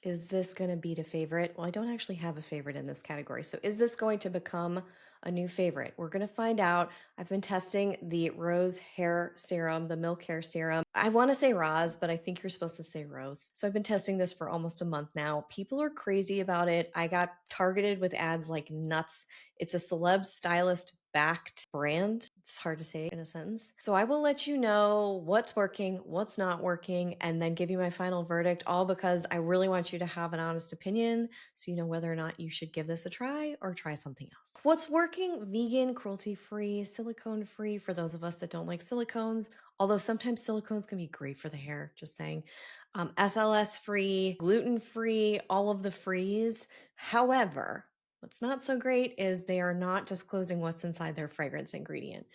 Is this going to beat a favorite? Well, I don't actually have a favorite in this category. So is this going to become a new favorite? We're going to find out. I've been testing the ROZ hair serum, the milk hair serum. I want to say ROZ, but I think you're supposed to say ROZ. So I've been testing this for almost a month now. People are crazy about it. I got targeted with ads like nuts. It's a celeb stylist backed brand. It's hard to say in a sentence. So I will let you know what's working, what's not working, and then give you my final verdict, all because I really want you to have an honest opinion so you know whether or not you should give this a try or try something else. What's working? Vegan, cruelty-free, silicone-free for those of us that don't like silicones, although sometimes silicones can be great for the hair, just saying. SLS-free, gluten-free, all of the frees. However, what's not so great is they are not disclosing what's inside their fragrance ingredient.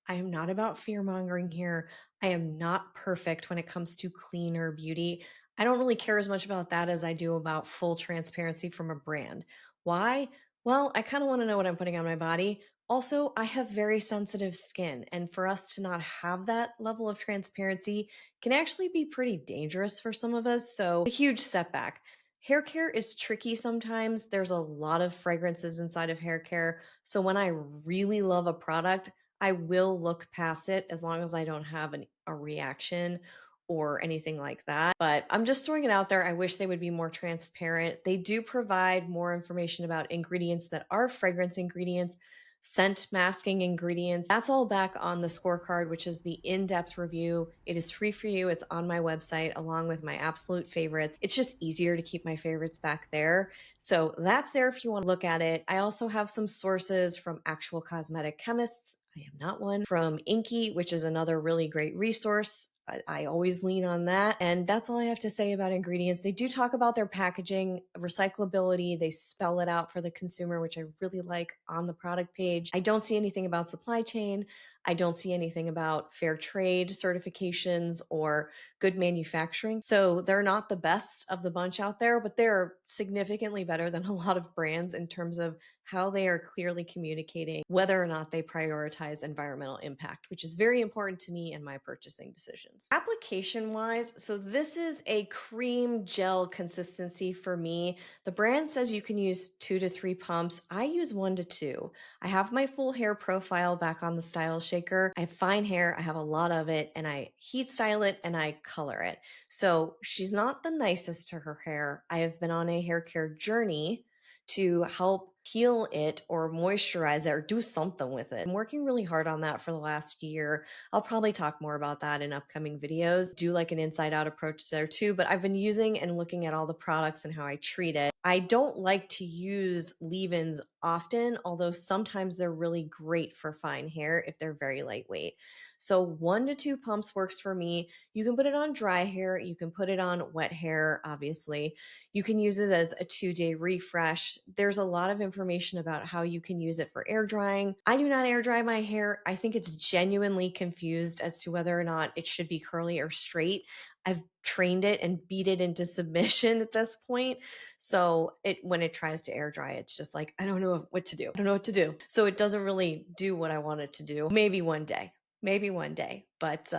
I am not about fear mongering here. I am not perfect when it comes to cleaner beauty. I don't really care as much about that as I do about full transparency from a brand. Why? Well, I kind of want to know what I'm putting on my body. Also, I have very sensitive skin, and for us to not have that level of transparency can actually be pretty dangerous for some of us. So, a huge setback. Hair care is tricky sometimes. There's a lot of fragrances inside of hair care. So when I really love a product, I will look past it as long as I don't have a reaction or anything like that. But I'm just throwing it out there. I wish they would be more transparent. They do provide more information about ingredients that are fragrance ingredients, scent masking ingredients. That's all back on the scorecard, which is the in-depth review. It is free for you. It's on my website along with my absolute favorites. It's just easier to keep my favorites back there. So that's there if you want to look at it. I also have some sources from actual cosmetic chemists. I am not one. From Inky, which is another really great resource. I always lean on that. And that's all I have to say about ingredients. They do talk about their packaging, recyclability. They spell it out for the consumer, which I really like on the product page. I don't see anything about supply chain. I don't see anything about fair trade certifications or good manufacturing. So they're not the best of the bunch out there, but they're significantly better than a lot of brands in terms of how they are clearly communicating whether or not they prioritize environmental impact, which is very important to me in my purchasing decisions. Application wise, so this is a cream gel consistency for me. The brand says you can use 2 to 3 pumps. I use 1 to 2. I have my full hair profile back on the Style Shaker. I have fine hair. I have a lot of it, and I heat style it and I color it. So she's not the nicest to her hair. I have been on a hair care journey to help heal it or moisturize it or do something with it. I'm working really hard on that for the last year. I'll probably talk more about that in upcoming videos. Do like an inside out approach there too, but I've been using and looking at all the products and how I treat it. I don't like to use leave-ins often, although sometimes they're really great for fine hair if they're very lightweight. So 1 to 2 pumps works for me. You can put it on dry hair. You can put it on wet hair, obviously. You can use it as a 2-day refresh. There's a lot of information about how you can use it for air drying. I do not air dry my hair. I think it's genuinely confused as to whether or not it should be curly or straight. I've trained it and beat it into submission at this point. So when it tries to air dry, it's just like, I don't know what to do. I don't know what to do. So it doesn't really do what I want it to do. Maybe one day. Maybe one day. But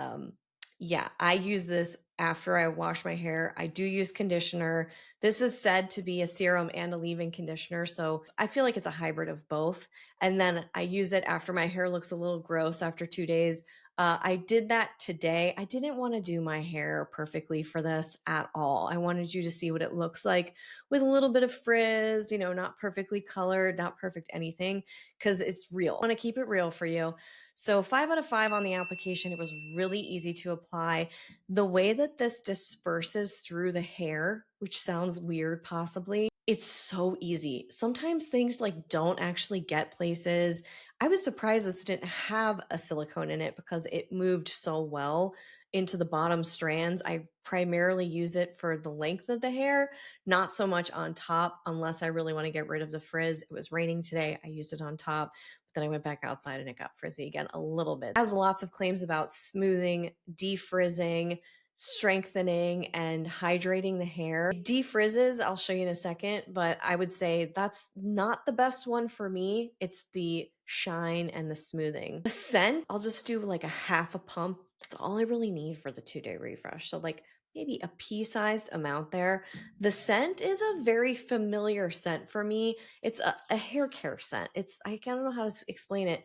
yeah, I use this after I wash my hair. I do use conditioner. This is said to be a serum and a leave-in conditioner, so I feel like it's a hybrid of both. And then I use it after my hair looks a little gross after 2 days. I did that today. I didn't want to do my hair perfectly for this at all. I wanted you to see what it looks like with a little bit of frizz, not perfectly colored, not perfect anything, because it's real. I want to keep it real for you. So 5 out of 5 on the application. It was really easy to apply. The way that this disperses through the hair, which sounds weird possibly, it's so easy. Sometimes things like don't actually get places. I was surprised this didn't have a silicone in it because it moved so well into the bottom strands. I primarily use it for the length of the hair, not so much on top unless I really want to get rid of the frizz. It was raining today. I used it on top. But then I went back outside and it got frizzy again a little bit. It has lots of claims about smoothing, defrizzing, strengthening, and hydrating the hair. It defrizzes, I'll show you in a second, but I would say that's not the best one for me. It's the shine and the smoothing. The scent, I'll just do like a half a pump. That's all I really need for the 2-day refresh. So like maybe a pea-sized amount there. The scent is a very familiar scent for me. It's a hair care scent. I don't know how to explain it.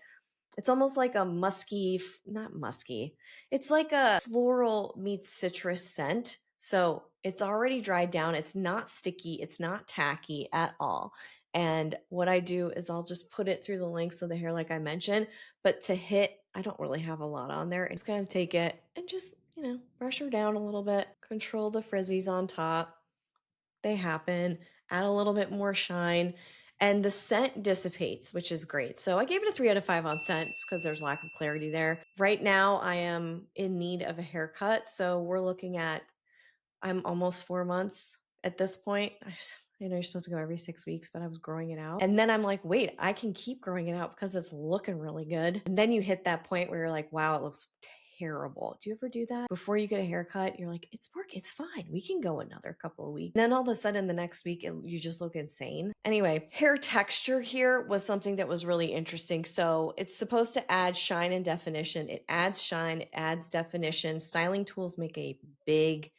It's almost like a musky, not musky. It's like a floral meets citrus scent. So it's already dried down. It's not sticky. It's not tacky at all. And what I do is I'll just put it through the lengths of the hair, like I mentioned. But to hit, I don't really have a lot on there. It's going to take it and just, brush her down a little bit, control the frizzies on top. They happen, add a little bit more shine, and the scent dissipates, which is great. So I gave it a 3 out of 5 on scents because there's lack of clarity there. Right now, I am in need of a haircut. So we're looking at, I'm almost 4 months at this point. I know you're supposed to go every 6 weeks, but I was growing it out. And then I'm like, wait, I can keep growing it out because it's looking really good. And then you hit that point where you're like, wow, it looks terrible. Do you ever do that? Before you get a haircut, you're like, it's fine. We can go another couple of weeks. And then all of a sudden the next week, you just look insane. Anyway, hair texture here was something that was really interesting. So it's supposed to add shine and definition. It adds shine, it adds definition. Styling tools make a big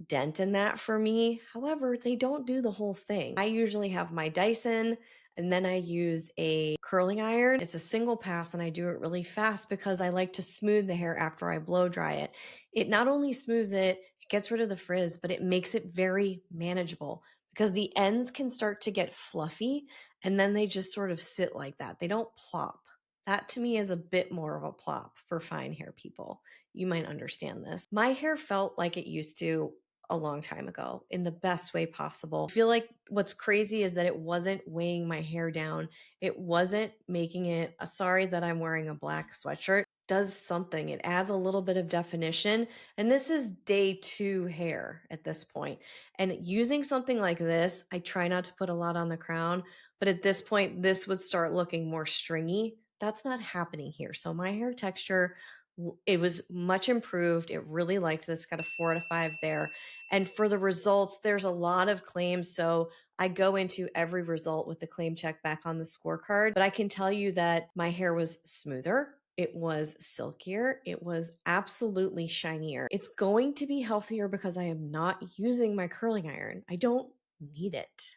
dent in that for me. However, they don't do the whole thing. I usually have my Dyson and then I use a curling iron. It's a single pass and I do it really fast because I like to smooth the hair after I blow dry it. It not only smooths it, it gets rid of the frizz, but it makes it very manageable because the ends can start to get fluffy and then they just sort of sit like that. They don't plop. That to me is a bit more of a plop for fine hair people. You might understand this. My hair felt like it used to a long time ago in the best way possible. I feel like what's crazy is that it wasn't weighing my hair down. It wasn't making it, sorry that I'm wearing a black sweatshirt, does something. It adds a little bit of definition. And this is day 2 hair at this point. And using something like this, I try not to put a lot on the crown, but at this point, this would start looking more stringy. That's not happening here. So my hair texture, it was much improved. It really liked this, got a 4 out of 5 there. And for the results, there's a lot of claims. So I go into every result with the claim check back on the scorecard, but I can tell you that my hair was smoother. It was silkier. It was absolutely shinier. It's going to be healthier because I am not using my curling iron. I don't need it.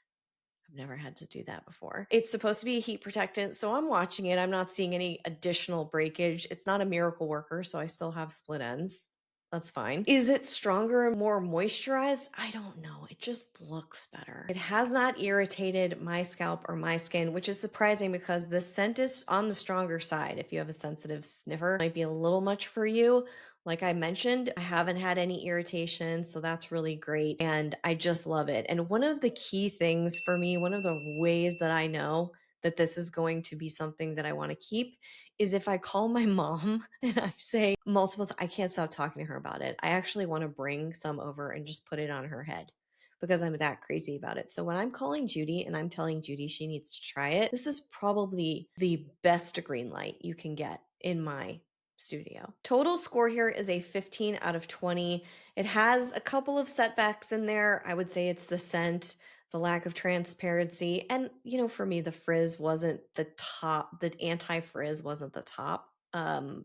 I've never had to do that before. It's supposed to be a heat protectant, so I'm watching it. I'm not seeing any additional breakage. It's not a miracle worker, so I still have split ends. That's fine. Is it stronger and more moisturized? I don't know. It just looks better. It has not irritated my scalp or my skin, which is surprising because the scent is on the stronger side. If you have a sensitive sniffer, it might be a little much for you. Like I mentioned, I haven't had any irritation, so that's really great. And I just love it. And one of the key things for me, one of the ways that I know that this is going to be something that I want to keep is if I call my mom and I say multiple times, I can't stop talking to her about it. I actually want to bring some over and just put it on her head because I'm that crazy about it. So when I'm calling Judy and I'm telling Judy she needs to try it, this is probably the best green light you can get in my studio. Total score here is a 15 out of 20. It has a couple of setbacks in there. I would say it's the scent, the lack of transparency, and for me the frizz wasn't the top, the anti-frizz wasn't the top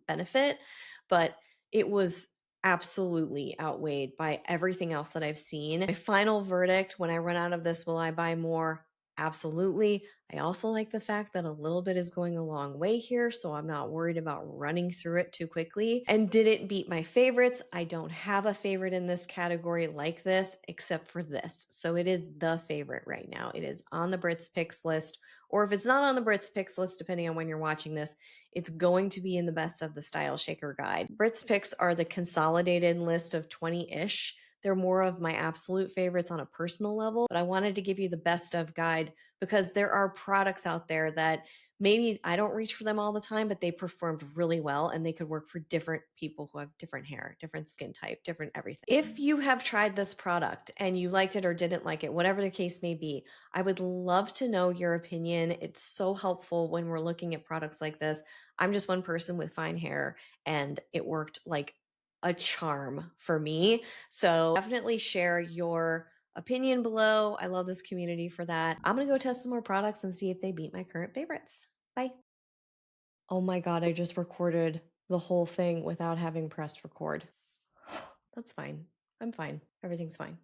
benefit, but it was absolutely outweighed by everything else that I've seen. My final verdict, when I run out of this, will I buy more? Absolutely. I also like the fact that a little bit is going a long way here, so I'm not worried about running through it too quickly. And did it beat my favorites? I don't have a favorite in this category like this, except for this. So it is the favorite right now. It is on the Britt's Picks list, or if it's not on the Britt's Picks list, depending on when you're watching this, it's going to be in the best of the Style Shaker guide. Britt's Picks are the consolidated list of 20-ish. They're more of my absolute favorites on a personal level, but I wanted to give you the best of guide because there are products out there that maybe I don't reach for them all the time, but they performed really well and they could work for different people who have different hair, different skin type, different everything. If you have tried this product and you liked it or didn't like it, whatever the case may be, I would love to know your opinion. It's so helpful when we're looking at products like this. I'm just one person with fine hair and it worked like a charm for me. So definitely share your opinion below. I love this community for that. I'm going to go test some more products and see if they beat my current favorites. Bye. Oh my God, I just recorded the whole thing without having pressed record. That's fine. I'm fine. Everything's fine.